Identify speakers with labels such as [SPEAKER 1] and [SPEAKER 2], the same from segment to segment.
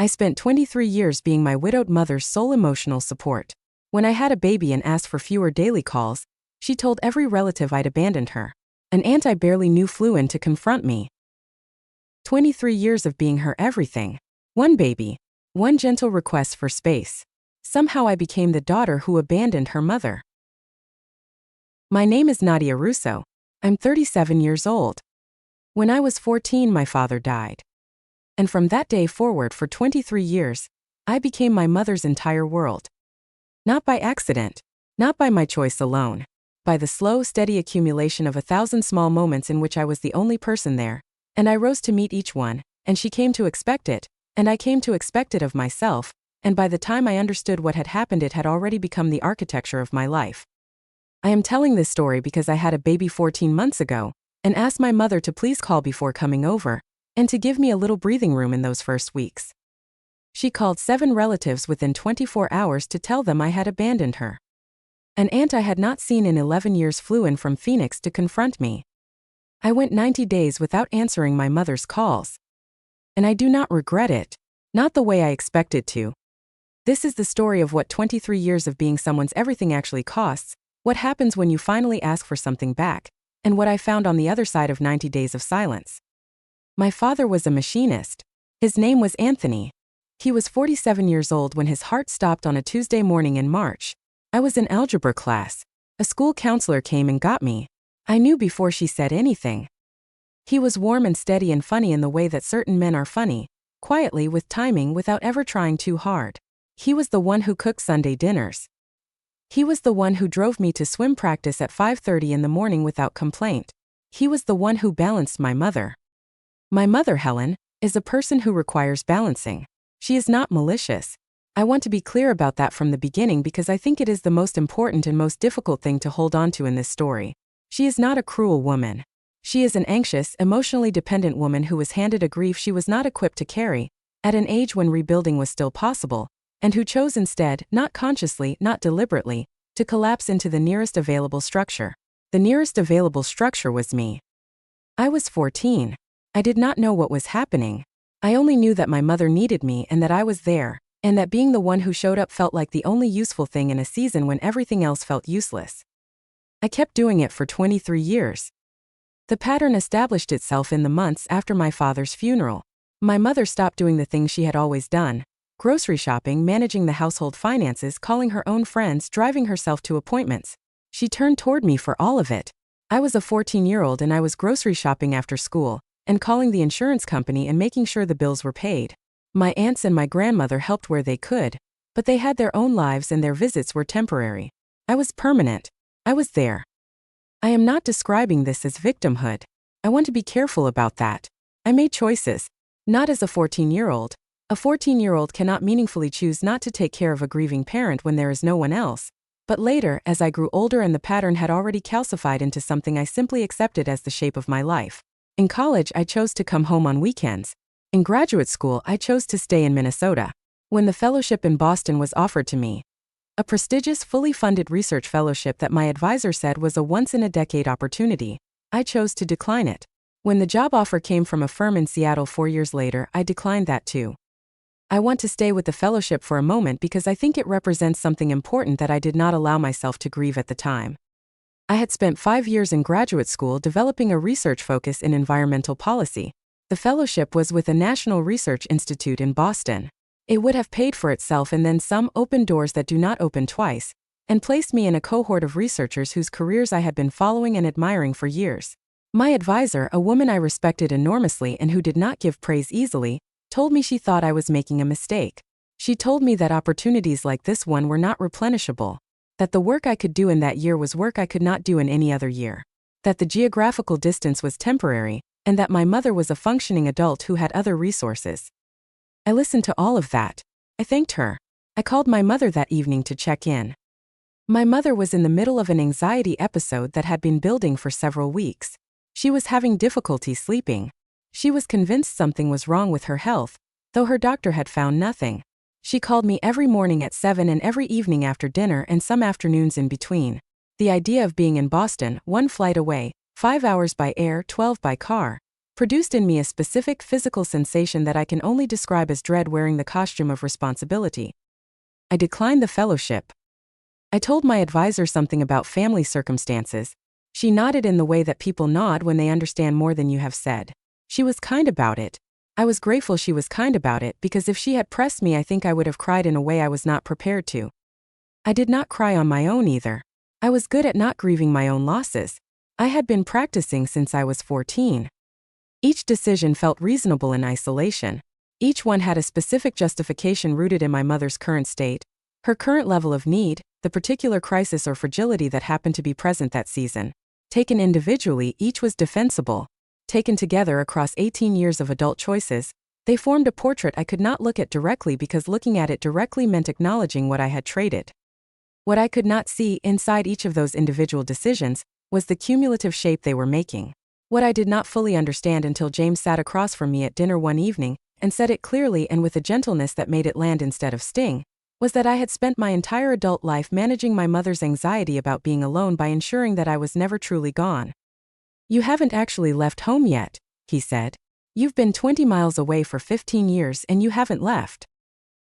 [SPEAKER 1] I spent 23 years being my widowed mother's sole emotional support. When I had a baby and asked for fewer daily calls, she told every relative I'd abandoned her. An aunt I barely knew flew in to confront me. 23 years of being her everything. One baby. One gentle request for space. Somehow I became the daughter who abandoned her mother. My name is Nadia Russo. I'm 37 years old. When I was 14, my father died. And from that day forward for 23 years, I became my mother's entire world. Not by accident, not by my choice alone, by the slow, steady accumulation of 1,000 small moments in which I was the only person there, and I rose to meet each one, and she came to expect it, and I came to expect it of myself, and by the time I understood what had happened, it had already become the architecture of my life. I am telling this story because I had a baby 14 months ago, and asked my mother to please call before coming over, and to give me a little breathing room in those first weeks. She called 7 relatives within 24 hours to tell them I had abandoned her. An aunt I had not seen in 11 years flew in from Phoenix to confront me. I went 90 days without answering my mother's calls. And I do not regret it, not the way I expected to. This is the story of what 23 years of being someone's everything actually costs, what happens when you finally ask for something back, and what I found on the other side of 90 days of silence. My father was a machinist. His name was Anthony. He was 47 years old when his heart stopped on a Tuesday morning in March. I was in algebra class. A school counselor came and got me. I knew before she said anything. He was warm and steady and funny in the way that certain men are funny, quietly with timing without ever trying too hard. He was the one who cooked Sunday dinners. He was the one who drove me to swim practice at 5:30 in the morning without complaint. He was the one who balanced my mother. My mother, Helen, is a person who requires balancing. She is not malicious. I want to be clear about that from the beginning because I think it is the most important and most difficult thing to hold on to in this story. She is not a cruel woman. She is an anxious, emotionally dependent woman who was handed a grief she was not equipped to carry, at an age when rebuilding was still possible, and who chose instead, not consciously, not deliberately, to collapse into the nearest available structure. The nearest available structure was me. I was 14. I did not know what was happening. I only knew that my mother needed me and that I was there, and that being the one who showed up felt like the only useful thing in a season when everything else felt useless. I kept doing it for 23 years. The pattern established itself in the months after my father's funeral. My mother stopped doing the things she had always done: grocery shopping, managing the household finances, calling her own friends, driving herself to appointments. She turned toward me for all of it. I was a 14-year-old and I was grocery shopping after school, and calling the insurance company and making sure the bills were paid. My aunts and my grandmother helped where they could, but they had their own lives and their visits were temporary. I was permanent. I was there. I am not describing this as victimhood. I want to be careful about that. I made choices. Not as a 14-year-old. A 14-year-old cannot meaningfully choose not to take care of a grieving parent when there is no one else. But later, as I grew older and the pattern had already calcified into something I simply accepted as the shape of my life. In college, I chose to come home on weekends. In graduate school, I chose to stay in Minnesota. When the fellowship in Boston was offered to me, a prestigious, fully funded research fellowship that my advisor said was a once-in-a-decade opportunity, I chose to decline it. When the job offer came from a firm in Seattle 4 years later, I declined that too. I want to stay with the fellowship for a moment because I think it represents something important that I did not allow myself to grieve at the time. I had spent 5 years in graduate school developing a research focus in environmental policy. The fellowship was with a National Research Institute in Boston. It would have paid for itself and then some, opened doors that do not open twice, and placed me in a cohort of researchers whose careers I had been following and admiring for years. My advisor, a woman I respected enormously and who did not give praise easily, told me she thought I was making a mistake. She told me that opportunities like this one were not replenishable. That the work I could do in that year was work I could not do in any other year. That the geographical distance was temporary, and that my mother was a functioning adult who had other resources. I listened to all of that. I thanked her. I called my mother that evening to check in. My mother was in the middle of an anxiety episode that had been building for several weeks. She was having difficulty sleeping. She was convinced something was wrong with her health, though her doctor had found nothing. She called me every morning at 7 and every evening after dinner and some afternoons in between. The idea of being in Boston, 1 flight away, 5 hours by air, 12 by car, produced in me a specific physical sensation that I can only describe as dread wearing the costume of responsibility. I declined the fellowship. I told my advisor something about family circumstances. She nodded in the way that people nod when they understand more than you have said. She was kind about it. I was grateful she was kind about it because if she had pressed me, I think I would have cried in a way I was not prepared to. I did not cry on my own either. I was good at not grieving my own losses. I had been practicing since I was 14. Each decision felt reasonable in isolation. Each one had a specific justification rooted in my mother's current state, her current level of need, the particular crisis or fragility that happened to be present that season. Taken individually, each was defensible. Taken together across 18 years of adult choices, they formed a portrait I could not look at directly because looking at it directly meant acknowledging what I had traded. What I could not see inside each of those individual decisions was the cumulative shape they were making. What I did not fully understand until James sat across from me at dinner one evening and said it clearly and with a gentleness that made it land instead of sting, was that I had spent my entire adult life managing my mother's anxiety about being alone by ensuring that I was never truly gone. "You haven't actually left home yet," he said. "You've been 20 miles away for 15 years and you haven't left."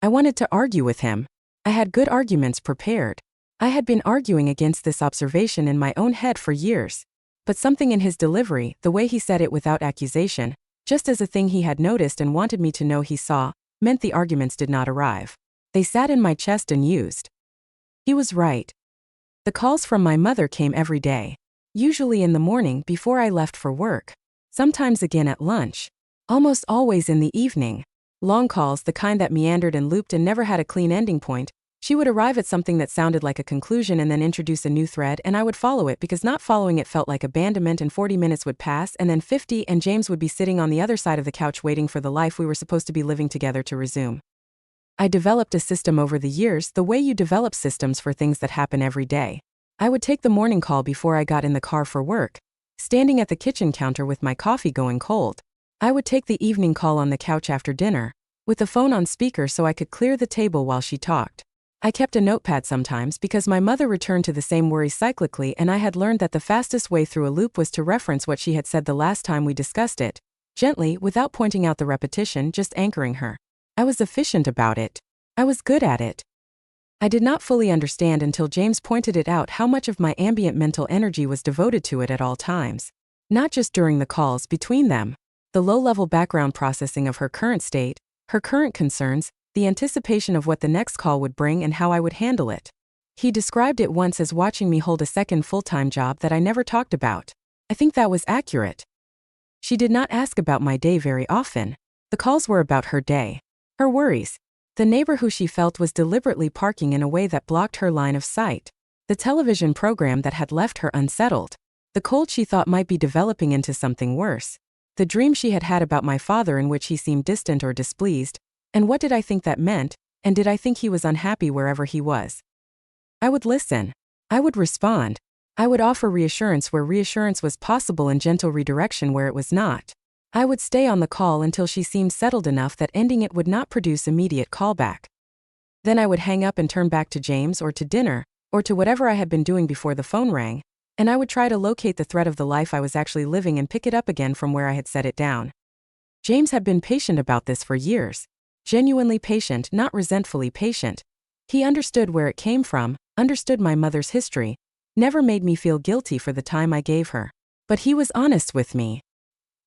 [SPEAKER 1] I wanted to argue with him. I had good arguments prepared. I had been arguing against this observation in my own head for years. But something in his delivery, the way he said it without accusation, just as a thing he had noticed and wanted me to know he saw, meant the arguments did not arrive. They sat in my chest and used. He was right. The calls from my mother came every day. Usually in the morning before I left for work. Sometimes again at lunch. Almost always in the evening. Long calls, the kind that meandered and looped and never had a clean ending point. She would arrive at something that sounded like a conclusion and then introduce a new thread, and I would follow it because not following it felt like abandonment, and 40 minutes would pass and then 50 and James would be sitting on the other side of the couch waiting for the life we were supposed to be living together to resume. I developed a system over the years, the way you develop systems for things that happen every day. I would take the morning call before I got in the car for work, standing at the kitchen counter with my coffee going cold. I would take the evening call on the couch after dinner, with the phone on speaker so I could clear the table while she talked. I kept a notepad sometimes because my mother returned to the same worries cyclically, and I had learned that the fastest way through a loop was to reference what she had said the last time we discussed it, gently, without pointing out the repetition, just anchoring her. I was efficient about it. I was good at it. I did not fully understand until James pointed it out how much of my ambient mental energy was devoted to it at all times. Not just during the calls, between them. The low-level background processing of her current state, her current concerns, the anticipation of what the next call would bring and how I would handle it. He described it once as watching me hold a second full-time job that I never talked about. I think that was accurate. She did not ask about my day very often. The calls were about her day. Her worries. The neighbor who she felt was deliberately parking in a way that blocked her line of sight. The television program that had left her unsettled. The cold she thought might be developing into something worse. The dream she had had about my father in which he seemed distant or displeased. And what did I think that meant, and did I think he was unhappy wherever he was? I would listen. I would respond. I would offer reassurance where reassurance was possible and gentle redirection where it was not. I would stay on the call until she seemed settled enough that ending it would not produce immediate callback. Then I would hang up and turn back to James or to dinner, or to whatever I had been doing before the phone rang, and I would try to locate the thread of the life I was actually living and pick it up again from where I had set it down. James had been patient about this for years. Genuinely patient, not resentfully patient. He understood where it came from, understood my mother's history, never made me feel guilty for the time I gave her. But he was honest with me.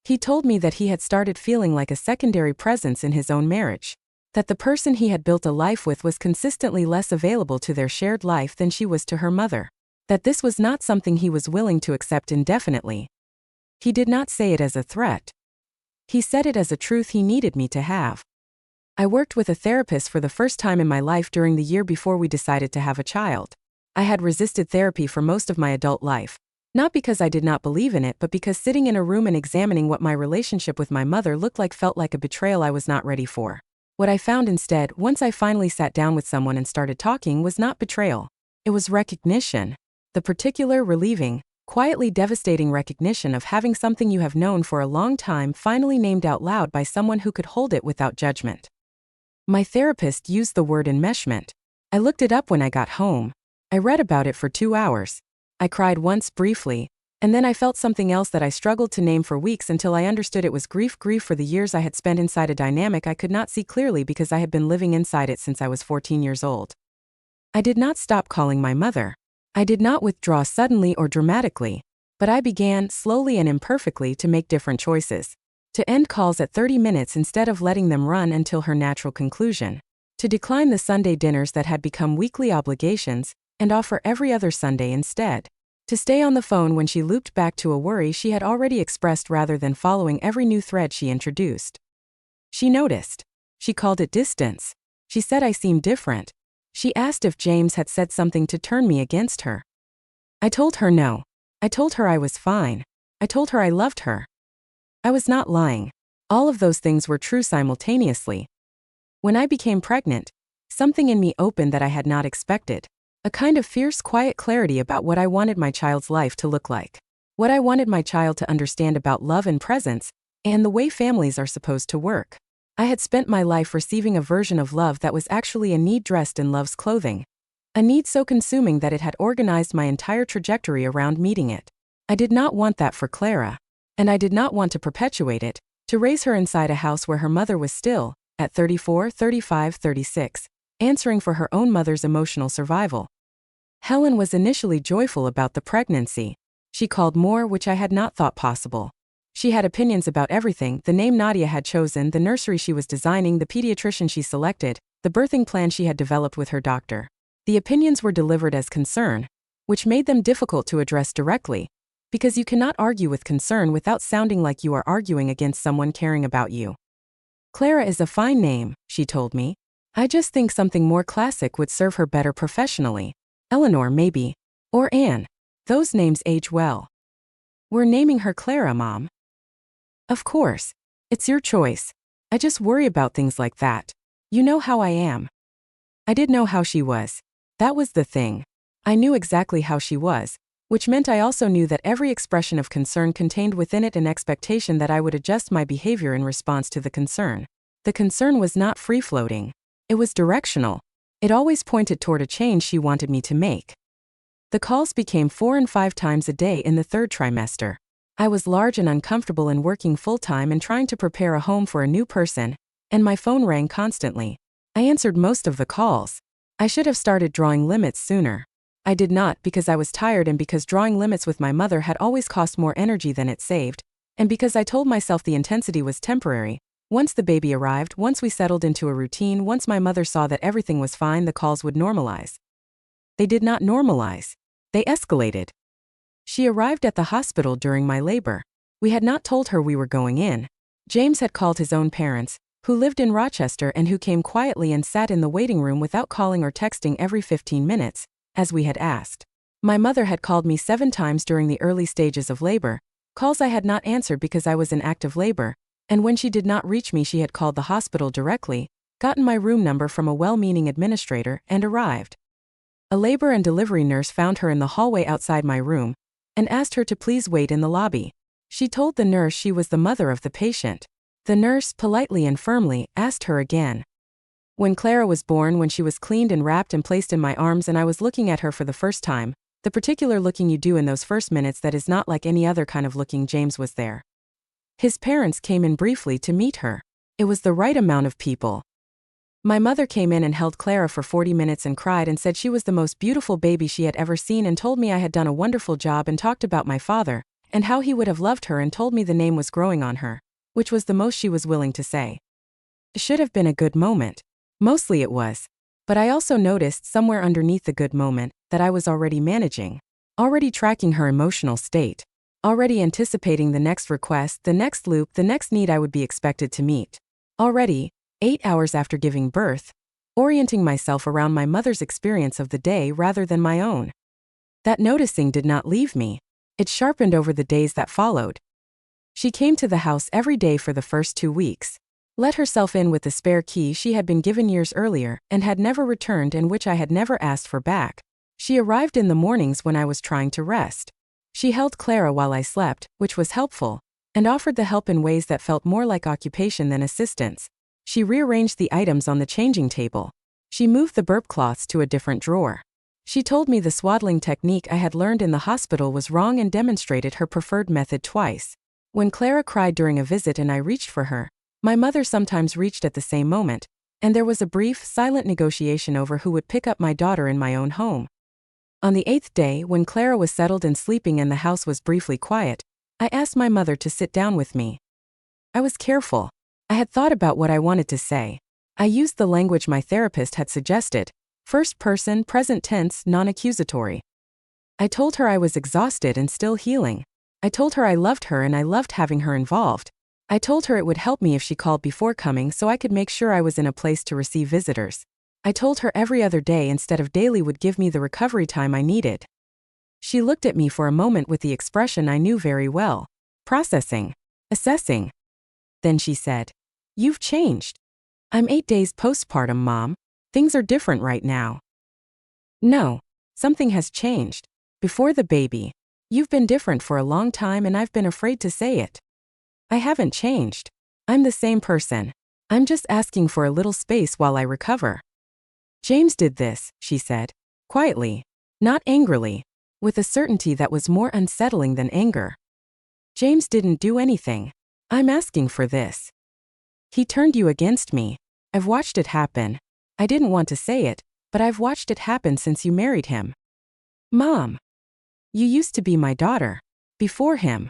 [SPEAKER 1] He told me that he had started feeling like a secondary presence in his own marriage, that the person he had built a life with was consistently less available to their shared life than she was to her mother, that this was not something he was willing to accept indefinitely. He did not say it as a threat. He said it as a truth he needed me to have. I worked with a therapist for the first time in my life during the year before we decided to have a child. I had resisted therapy for most of my adult life, not because I did not believe in it, but because sitting in a room and examining what my relationship with my mother looked like felt like a betrayal I was not ready for. What I found instead, once I finally sat down with someone and started talking, was not betrayal. It was recognition. The particular, relieving, quietly devastating recognition of having something you have known for a long time finally named out loud by someone who could hold it without judgment. My therapist used the word enmeshment. I looked it up when I got home. I read about it for 2 hours. I cried once briefly, And then I felt something else that I struggled to name for weeks until I understood it was grief for the years I had spent inside a dynamic I could not see clearly because I had been living inside it since I was 14 years old. I did not stop calling my mother. I did not withdraw suddenly or dramatically, but I began, slowly and imperfectly, to make different choices. To end calls at 30 minutes instead of letting them run until her natural conclusion. To decline the Sunday dinners that had become weekly obligations, and offer every other Sunday instead. To stay on the phone when she looped back to a worry she had already expressed rather than following every new thread she introduced. She noticed. She called it distance. She said I seemed different. She asked if James had said something to turn me against her. I told her no. I told her I was fine. I told her I loved her. I was not lying. All of those things were true simultaneously. When I became pregnant, something in me opened that I had not expected. A kind of fierce, quiet clarity about what I wanted my child's life to look like. What I wanted my child to understand about love and presence, and the way families are supposed to work. I had spent my life receiving a version of love that was actually a need dressed in love's clothing. A need so consuming that it had organized my entire trajectory around meeting it. I did not want that for Clara. And I did not want to perpetuate it, to raise her inside a house where her mother was still, at 34, 35, 36, answering for her own mother's emotional survival. Helen was initially joyful about the pregnancy. She called more, which I had not thought possible. She had opinions about everything: the name Nadia had chosen, the nursery she was designing, the pediatrician she selected, the birthing plan she had developed with her doctor. The opinions were delivered as concern, which made them difficult to address directly, because you cannot argue with concern without sounding like you are arguing against someone caring about you. Clara is a fine name, she told me. I just think something more classic would serve her better professionally. Eleanor, maybe. Or Anne. Those names age well. We're naming her Clara, Mom. Of course. It's your choice. I just worry about things like that. You know how I am. I did know how she was. That was the thing. I knew exactly how she was, which meant I also knew that every expression of concern contained within it an expectation that I would adjust my behavior in response to the concern. The concern was not free-floating. It was directional. It always pointed toward a change she wanted me to make. The calls became 4 and 5 times a day in the 3rd trimester. I was large and uncomfortable and working full-time and trying to prepare a home for a new person, and my phone rang constantly. I answered most of the calls. I should have started drawing limits sooner. I did not, because I was tired and because drawing limits with my mother had always cost more energy than it saved, and because I told myself the intensity was temporary. Once the baby arrived, once we settled into a routine, once my mother saw that everything was fine, the calls would normalize. They did not normalize. They escalated. She arrived at the hospital during my labor. We had not told her we were going in. James had called his own parents, who lived in Rochester and who came quietly and sat in the waiting room without calling or texting every 15 minutes, as we had asked. My mother had called me 7 times during the early stages of labor, calls I had not answered because I was in active labor, and when she did not reach me she had called the hospital directly, gotten my room number from a well-meaning administrator, and arrived. A labor and delivery nurse found her in the hallway outside my room, and asked her to please wait in the lobby. She told the nurse she was the mother of the patient. The nurse, politely and firmly, asked her again. When Clara was born, when she was cleaned and wrapped and placed in my arms and I was looking at her for the first time, the particular looking you do in those first minutes that is not like any other kind of looking, James was there. His parents came in briefly to meet her. It was the right amount of people. My mother came in and held Clara for 40 minutes and cried and said she was the most beautiful baby she had ever seen and told me I had done a wonderful job and talked about my father, and how he would have loved her and told me the name was growing on her, which was the most she was willing to say. It should have been a good moment. Mostly it was. But I also noticed somewhere underneath the good moment that I was already managing, already tracking her emotional state, already anticipating the next request, the next loop, the next need I would be expected to meet. Already, 8 hours after giving birth, orienting myself around my mother's experience of the day rather than my own. That noticing did not leave me. It sharpened over the days that followed. She came to the house every day for the first 2 weeks, let herself in with the spare key she had been given years earlier and had never returned and which I had never asked for back. She arrived in the mornings when I was trying to rest. She held Clara while I slept, which was helpful, and offered the help in ways that felt more like occupation than assistance. She rearranged the items on the changing table. She moved the burp cloths to a different drawer. She told me the swaddling technique I had learned in the hospital was wrong and demonstrated her preferred method twice. When Clara cried during a visit and I reached for her, my mother sometimes reached at the same moment, and there was a brief, silent negotiation over who would pick up my daughter in my own home. On the 8th day, when Clara was settled and sleeping and the house was briefly quiet, I asked my mother to sit down with me. I was careful. I had thought about what I wanted to say. I used the language my therapist had suggested, first person, present tense, non-accusatory. I told her I was exhausted and still healing. I told her I loved her and I loved having her involved. I told her it would help me if she called before coming so I could make sure I was in a place to receive visitors. I told her every other day instead of daily would give me the recovery time I needed. She looked at me for a moment with the expression I knew very well. Processing. Assessing. Then she said, "You've changed. I'm 8 days postpartum, Mom. Things are different right now." No, something has changed. Before the baby, you've been different for a long time and I've been afraid to say it. I haven't changed. I'm the same person. I'm just asking for a little space while I recover. James did this, she said, quietly, not angrily, with a certainty that was more unsettling than anger. James didn't do anything. I'm asking for this. He turned you against me. I've watched it happen. I didn't want to say it, but I've watched it happen since you married him. Mom. You used to be my daughter. Before him.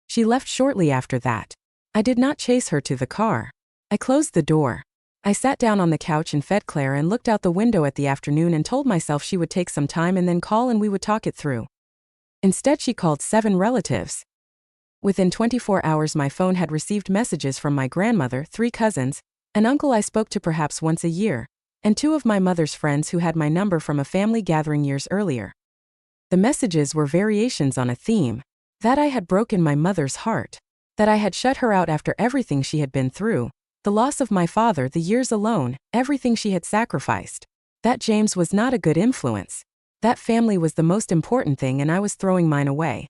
[SPEAKER 1] She left shortly after that. I did not chase her to the car. I closed the door. I sat down on the couch and fed Clara and looked out the window at the afternoon and told myself she would take some time and then call and we would talk it through. Instead, she called 7 relatives. Within 24 hours, my phone had received messages from my grandmother, 3 cousins, an uncle I spoke to perhaps once a year, and 2 of my mother's friends who had my number from a family gathering years earlier. The messages were variations on a theme: that I had broken my mother's heart, that I had shut her out after everything she had been through, the loss of my father, the years alone, everything she had sacrificed, that James was not a good influence, that family was the most important thing and I was throwing mine away.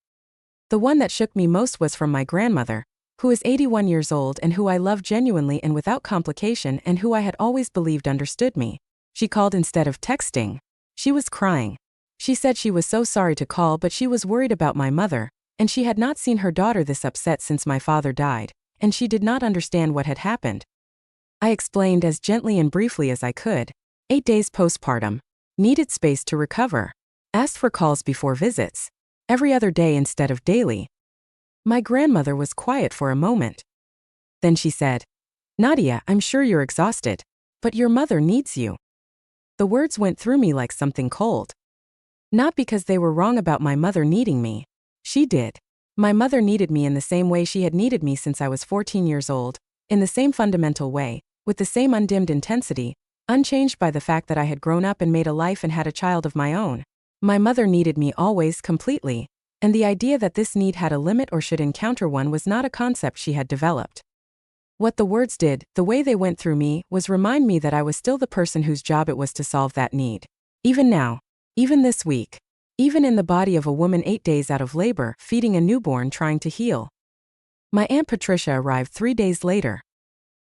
[SPEAKER 1] The one that shook me most was from my grandmother, who is 81 years old and who I love genuinely and without complication and who I had always believed understood me. She called instead of texting. She was crying. She said she was so sorry to call but she was worried about my mother, and she had not seen her daughter this upset since my father died, and she did not understand what had happened. I explained as gently and briefly as I could. 8 days postpartum. Needed space to recover. Asked for calls before visits. Every other day instead of daily. My grandmother was quiet for a moment. Then she said, "Nadia, I'm sure you're exhausted, but your mother needs you." The words went through me like something cold. Not because they were wrong about my mother needing me. She did. My mother needed me in the same way she had needed me since I was 14 years old, in the same fundamental way, with the same undimmed intensity, unchanged by the fact that I had grown up and made a life and had a child of my own. My mother needed me always, completely, and the idea that this need had a limit or should encounter one was not a concept she had developed. What the words did, the way they went through me, was remind me that I was still the person whose job it was to solve that need. Even now. Even this week. Even in the body of a woman 8 days out of labor, feeding a newborn trying to heal. My Aunt Patricia arrived 3 days later.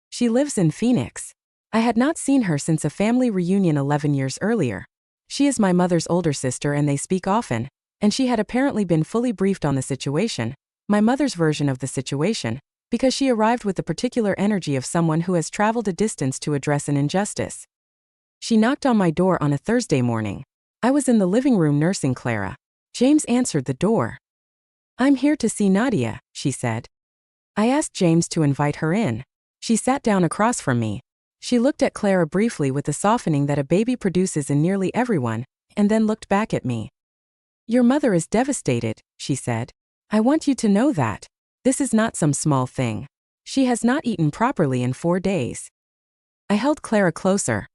[SPEAKER 1] She lives in Phoenix. I had not seen her since a family reunion 11 years earlier. She is my mother's older sister and they speak often, and she had apparently been fully briefed on the situation, my mother's version of the situation, because she arrived with the particular energy of someone who has traveled a distance to address an injustice. She knocked on my door on a Thursday morning. I was in the living room nursing Clara. James answered the door. "I'm here to see Nadia," she said. I asked James to invite her in. She sat down across from me. She looked at Clara briefly with the softening that a baby produces in nearly everyone, and then looked back at me. "Your mother is devastated," she said. "I want you to know that. This is not some small thing. She has not eaten properly in 4 days." I held Clara closer.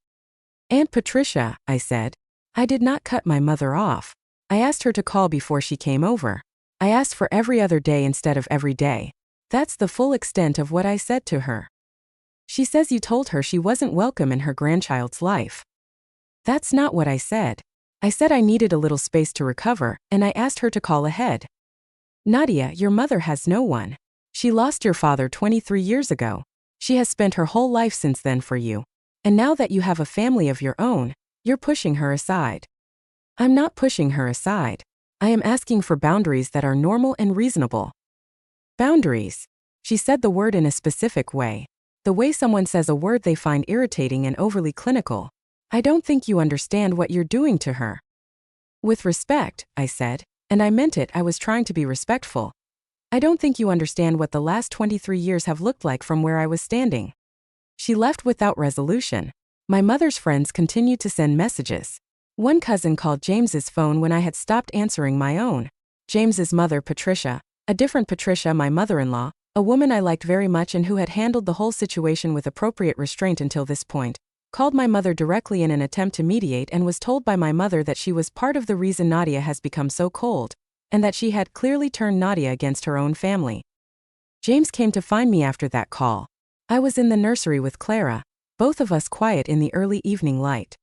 [SPEAKER 1] "Aunt Patricia," I said. "I did not cut my mother off. I asked her to call before she came over. I asked for every other day instead of every day. That's the full extent of what I said to her." "She says you told her she wasn't welcome in her grandchild's life." "That's not what I said. I said I needed a little space to recover, and I asked her to call ahead." "Nadia, your mother has no one. She lost your father 23 years ago. She has spent her whole life since then for you. And now that you have a family of your own, you're pushing her aside." I'm not pushing her aside. I am asking for boundaries that are normal and reasonable. Boundaries. She said the word in a specific way. The way someone says a word they find irritating and overly clinical. I don't think you understand what you're doing to her. With respect, I said, and I meant it. I was trying to be respectful. I don't think you understand what the last 23 years have looked like from where I was standing. She left without resolution. My mother's friends continued to send messages. One cousin called James's phone when I had stopped answering my own. James's mother, Patricia, a different Patricia, my mother-in-law, a woman I liked very much and who had handled the whole situation with appropriate restraint until this point, called my mother directly in an attempt to mediate and was told by my mother that she was part of the reason Nadia has become so cold, and that she had clearly turned Nadia against her own family. James came to find me after that call. I was in the nursery with Clara, both of us quiet in the early evening light.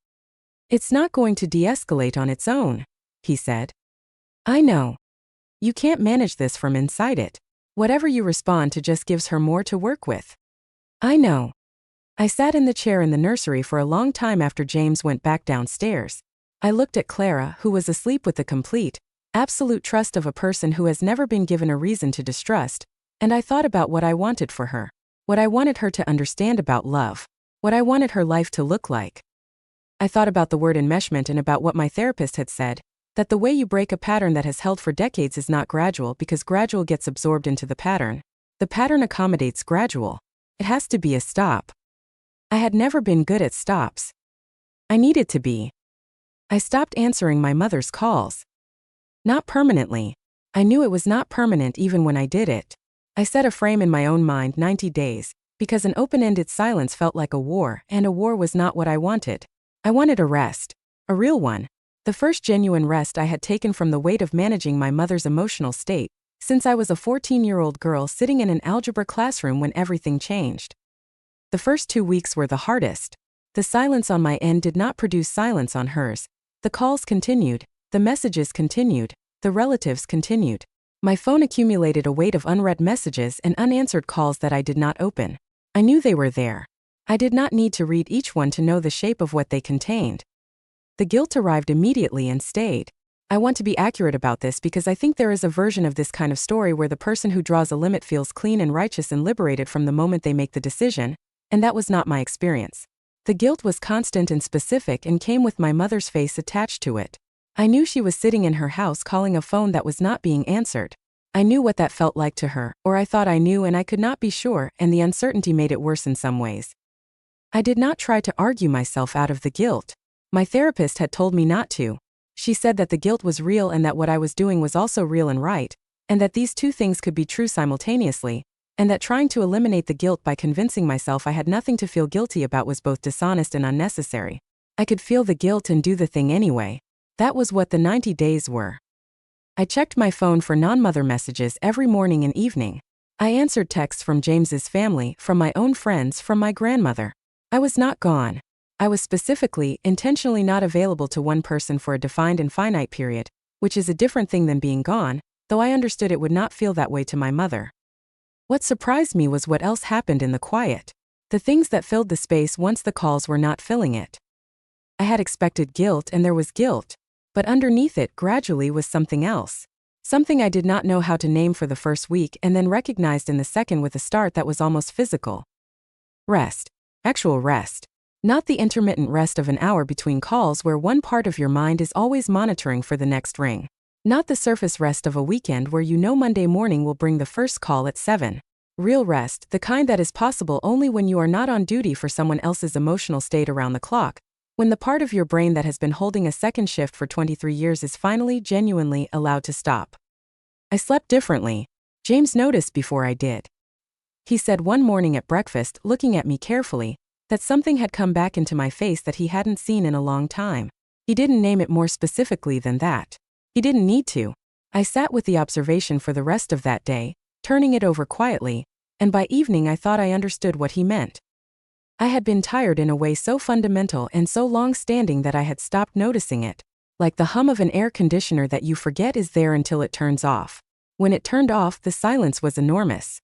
[SPEAKER 1] It's not going to de-escalate on its own, he said. I know. You can't manage this from inside it. Whatever you respond to just gives her more to work with. I know. I sat in the chair in the nursery for a long time after James went back downstairs. I looked at Clara, who was asleep with the complete, absolute trust of a person who has never been given a reason to distrust, and I thought about what I wanted for her, what I wanted her to understand about love, what I wanted her life to look like. I thought about the word enmeshment and about what my therapist had said, that the way you break a pattern that has held for decades is not gradual because gradual gets absorbed into the pattern. The pattern accommodates gradual. It has to be a stop. I had never been good at stops. I needed to be. I stopped answering my mother's calls. Not permanently. I knew it was not permanent even when I did it. I set a frame in my own mind, 90 days, because an open-ended silence felt like a war, and a war was not what I wanted. I wanted a rest. A real one. The first genuine rest I had taken from the weight of managing my mother's emotional state, since I was a 14-year-old girl sitting in an algebra classroom when everything changed. The first 2 weeks were the hardest. The silence on my end did not produce silence on hers. The calls continued, the messages continued, the relatives continued. My phone accumulated a weight of unread messages and unanswered calls that I did not open. I knew they were there. I did not need to read each one to know the shape of what they contained. The guilt arrived immediately and stayed. I want to be accurate about this because I think there is a version of this kind of story where the person who draws a limit feels clean and righteous and liberated from the moment they make the decision, and that was not my experience. The guilt was constant and specific and came with my mother's face attached to it. I knew she was sitting in her house calling a phone that was not being answered. I knew what that felt like to her, or I thought I knew and I could not be sure, and the uncertainty made it worse in some ways. I did not try to argue myself out of the guilt. My therapist had told me not to. She said that the guilt was real and that what I was doing was also real and right, and that these two things could be true simultaneously, and that trying to eliminate the guilt by convincing myself I had nothing to feel guilty about was both dishonest and unnecessary. I could feel the guilt and do the thing anyway. That was what the 90 days were. I checked my phone for non-mother messages every morning and evening. I answered texts from James's family, from my own friends, from my grandmother. I was not gone. I was specifically, intentionally not available to one person for a defined and finite period, which is a different thing than being gone, though I understood it would not feel that way to my mother. What surprised me was what else happened in the quiet. The things that filled the space once the calls were not filling it. I had expected guilt and there was guilt, but underneath it gradually was something else. Something I did not know how to name for the first week and then recognized in the second with a start that was almost physical. Rest. Actual rest. Not the intermittent rest of an hour between calls where one part of your mind is always monitoring for the next ring. Not the surface rest of a weekend where you know Monday morning will bring the first call at 7. Real rest, the kind that is possible only when you are not on duty for someone else's emotional state around the clock, when the part of your brain that has been holding a second shift for 23 years is finally, genuinely allowed to stop. I slept differently. James noticed before I did. He said one morning at breakfast, looking at me carefully, that something had come back into my face that he hadn't seen in a long time. He didn't name it more specifically than that. He didn't need to. I sat with the observation for the rest of that day, turning it over quietly, and by evening I thought I understood what he meant. I had been tired in a way so fundamental and so long-standing that I had stopped noticing it, like the hum of an air conditioner that you forget is there until it turns off. When it turned off, the silence was enormous.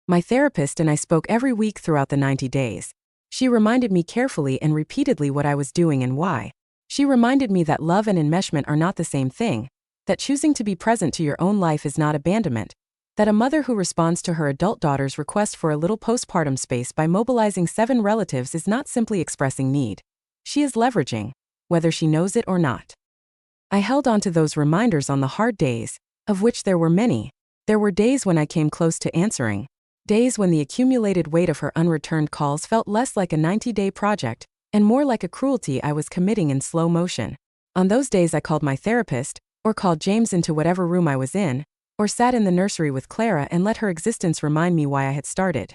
[SPEAKER 1] My therapist and I spoke every week throughout the 90 days. She reminded me carefully and repeatedly what I was doing and why. She reminded me that love and enmeshment are not the same thing, that choosing to be present to your own life is not abandonment, that a mother who responds to her adult daughter's request for a little postpartum space by mobilizing 7 relatives is not simply expressing need. She is leveraging, whether she knows it or not. I held on to those reminders on the hard days, of which there were many. There were days when I came close to answering, days when the accumulated weight of her unreturned calls felt less like a 90-day project and more like a cruelty I was committing in slow motion. On those days I called my therapist, or called James into whatever room I was in, or sat in the nursery with Clara and let her existence remind me why I had started.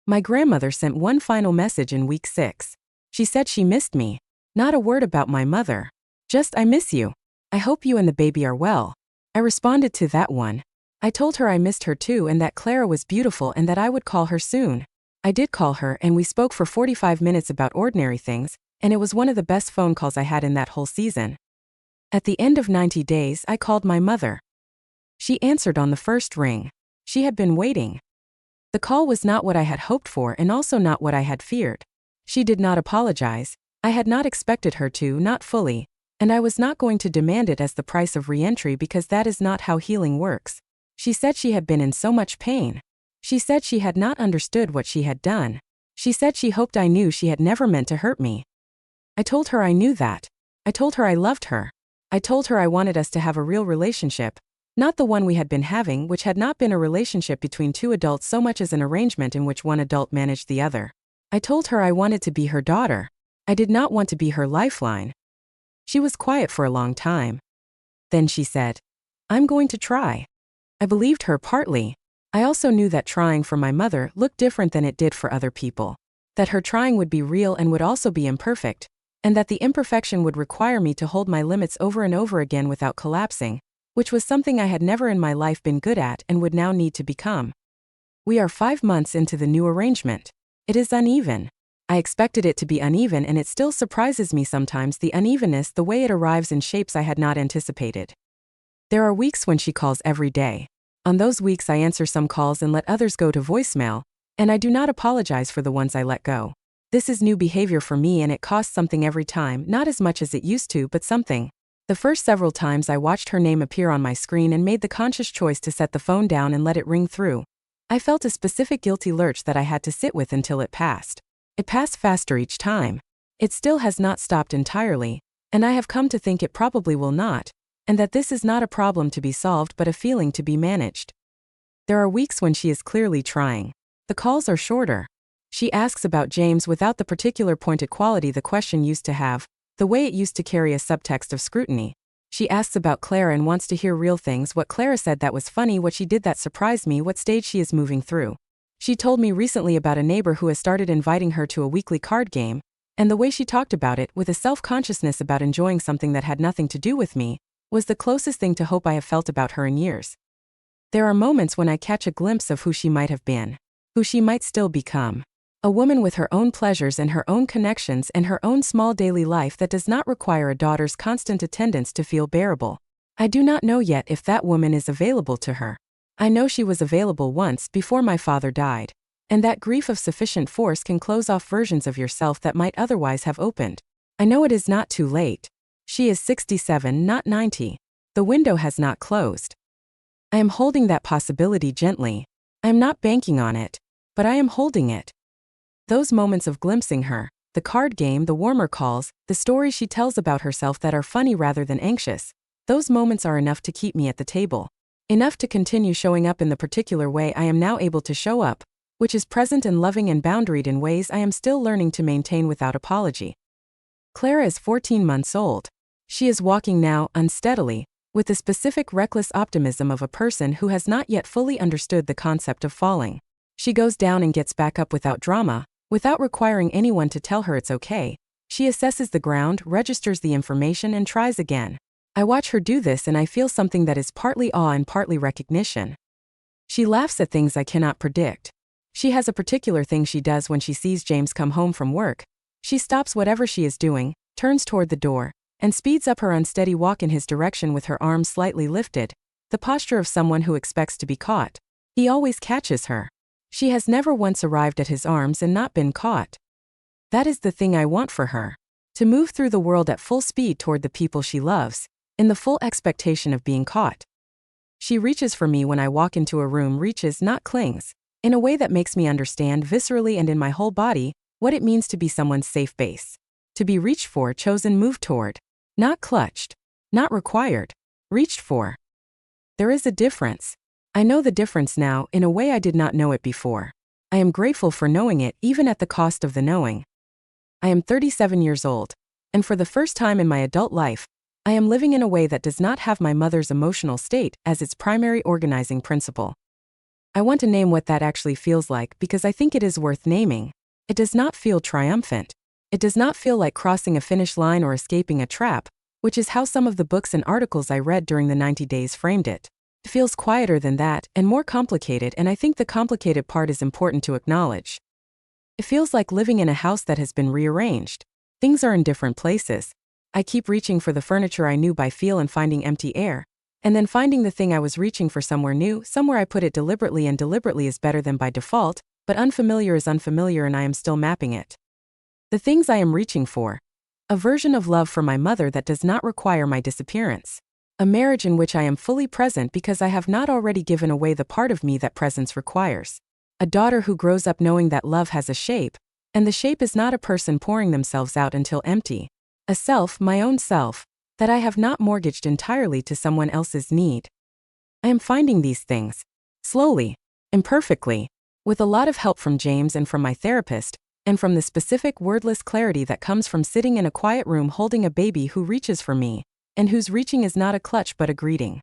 [SPEAKER 1] My grandmother sent one final message in week 6. She said she missed me. Not a word about my mother. Just, I miss you. I hope you and the baby are well. I responded to that one. I told her I missed her too and that Clara was beautiful and that I would call her soon. I did call her and we spoke for 45 minutes about ordinary things, and it was one of the best phone calls I had in that whole season. At the end of 90 days, I called my mother. She answered on the first ring. She had been waiting. The call was not what I had hoped for and also not what I had feared. She did not apologize. I had not expected her to, not fully, and I was not going to demand it as the price of re-entry because that is not how healing works. She said she had been in so much pain. She said she had not understood what she had done. She said she hoped I knew she had never meant to hurt me. I told her I knew that. I told her I loved her. I told her I wanted us to have a real relationship, not the one we had been having, which had not been a relationship between 2 adults so much as an arrangement in which one adult managed the other. I told her I wanted to be her daughter. I did not want to be her lifeline. She was quiet for a long time. Then she said, "I'm going to try." I believed her partly. I also knew that trying for my mother looked different than it did for other people, that her trying would be real and would also be imperfect, and that the imperfection would require me to hold my limits over and over again without collapsing, which was something I had never in my life been good at and would now need to become. We are 5 months into the new arrangement. It is uneven. I expected it to be uneven and it still surprises me sometimes, the unevenness, the way it arrives in shapes I had not anticipated. There are weeks when she calls every day. On those weeks I answer some calls and let others go to voicemail, and I do not apologize for the ones I let go. This is new behavior for me and it costs something every time, not as much as it used to, but something. The first several times I watched her name appear on my screen and made the conscious choice to set the phone down and let it ring through. I felt a specific guilty lurch that I had to sit with until it passed. It passed faster each time. It still has not stopped entirely, and I have come to think it probably will not, and that this is not a problem to be solved but a feeling to be managed. There are weeks when she is clearly trying. The calls are shorter. She asks about James without the particular pointed quality the question used to have, the way it used to carry a subtext of scrutiny. She asks about Clara and wants to hear real things, what Clara said that was funny, what she did that surprised me, what stage she is moving through. She told me recently about a neighbor who has started inviting her to a weekly card game, and the way she talked about it, with a self-consciousness about enjoying something that had nothing to do with me, was the closest thing to hope I have felt about her in years. There are moments when I catch a glimpse of who she might have been, who she might still become. A woman with her own pleasures and her own connections and her own small daily life that does not require a daughter's constant attendance to feel bearable. I do not know yet if that woman is available to her. I know she was available once before my father died, and that grief of sufficient force can close off versions of yourself that might otherwise have opened. I know it is not too late. She is 67, not 90. The window has not closed. I am holding that possibility gently. I am not banking on it, but I am holding it. Those moments of glimpsing her, the card game, the warmer calls, the stories she tells about herself that are funny rather than anxious, those moments are enough to keep me at the table. Enough to continue showing up in the particular way I am now able to show up, which is present and loving and boundaried in ways I am still learning to maintain without apology. Clara is 14 months old. She is walking now, unsteadily, with the specific reckless optimism of a person who has not yet fully understood the concept of falling. She goes down and gets back up without drama, without requiring anyone to tell her it's okay. She assesses the ground, registers the information, and tries again. I watch her do this and I feel something that is partly awe and partly recognition. She laughs at things I cannot predict. She has a particular thing she does when she sees James come home from work. She stops whatever she is doing, turns toward the door, and speeds up her unsteady walk in his direction with her arms slightly lifted, the posture of someone who expects to be caught. He always catches her. She has never once arrived at his arms and not been caught. That is the thing I want for her. To move through the world at full speed toward the people she loves, in the full expectation of being caught. She reaches for me when I walk into a room, reaches, not clings, in a way that makes me understand viscerally and in my whole body what it means to be someone's safe base. To be reached for, chosen, moved toward. Not clutched. Not required. Reached for. There is a difference. I know the difference now in a way I did not know it before. I am grateful for knowing it even at the cost of the knowing. I am 37 years old, and for the first time in my adult life, I am living in a way that does not have my mother's emotional state as its primary organizing principle. I want to name what that actually feels like because I think it is worth naming. It does not feel triumphant. It does not feel like crossing a finish line or escaping a trap, which is how some of the books and articles I read during the 90 days framed it. It feels quieter than that and more complicated, and I think the complicated part is important to acknowledge. It feels like living in a house that has been rearranged. Things are in different places. I keep reaching for the furniture I knew by feel and finding empty air, and then finding the thing I was reaching for somewhere new, somewhere I put it deliberately, and deliberately is better than by default, but unfamiliar is unfamiliar and I am still mapping it. The things I am reaching for. A version of love for my mother that does not require my disappearance. A marriage in which I am fully present because I have not already given away the part of me that presence requires. A daughter who grows up knowing that love has a shape, and the shape is not a person pouring themselves out until empty. A self, my own self, that I have not mortgaged entirely to someone else's need. I am finding these things. Slowly. Imperfectly. With a lot of help from James and from my therapist, and from the specific wordless clarity that comes from sitting in a quiet room holding a baby who reaches for me, and whose reaching is not a clutch but a greeting.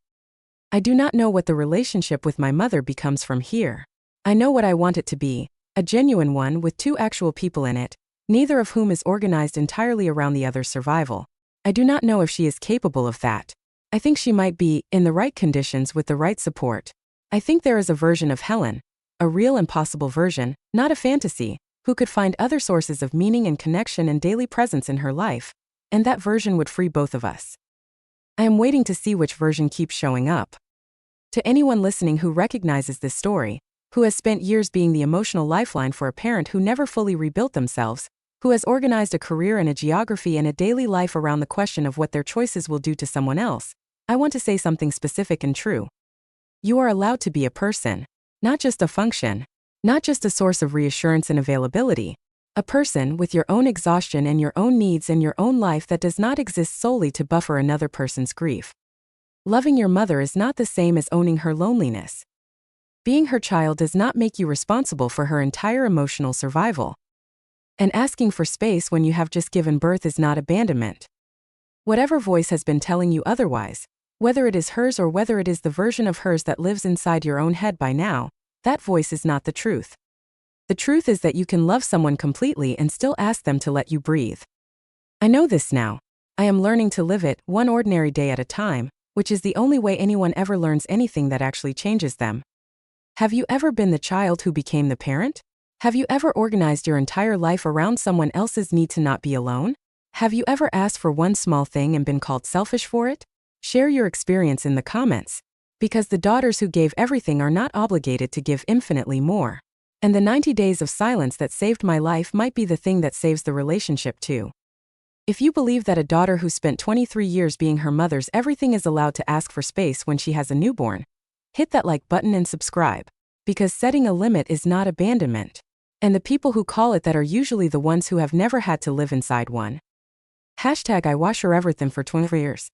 [SPEAKER 1] I do not know what the relationship with my mother becomes from here. I know what I want it to be, a genuine one with two actual people in it, neither of whom is organized entirely around the other's survival. I do not know if she is capable of that. I think she might be, in the right conditions with the right support. I think there is a version of Helen, a real and possible version, not a fantasy, who could find other sources of meaning and connection and daily presence in her life, and that version would free both of us. I am waiting to see which version keeps showing up. To anyone listening who recognizes this story, who has spent years being the emotional lifeline for a parent who never fully rebuilt themselves, who has organized a career and a geography and a daily life around the question of what their choices will do to someone else, I want to say something specific and true. You are allowed to be a person, not just a function, not just a source of reassurance and availability, a person with your own exhaustion and your own needs and your own life that does not exist solely to buffer another person's grief. Loving your mother is not the same as owning her loneliness. Being her child does not make you responsible for her entire emotional survival. And asking for space when you have just given birth is not abandonment. Whatever voice has been telling you otherwise, whether it is hers or whether it is the version of hers that lives inside your own head by now, that voice is not the truth. The truth is that you can love someone completely and still ask them to let you breathe. I know this now. I am learning to live it, one ordinary day at a time, which is the only way anyone ever learns anything that actually changes them. Have you ever been the child who became the parent? Have you ever organized your entire life around someone else's need to not be alone? Have you ever asked for one small thing and been called selfish for it? Share your experience in the comments. Because the daughters who gave everything are not obligated to give infinitely more. And the 90 days of silence that saved my life might be the thing that saves the relationship too. If you believe that a daughter who spent 23 years being her mother's everything is allowed to ask for space when she has a newborn, hit that like button and subscribe. Because setting a limit is not abandonment. And the people who call it that are usually the ones who have never had to live inside one. #I wash her everything for 20 years.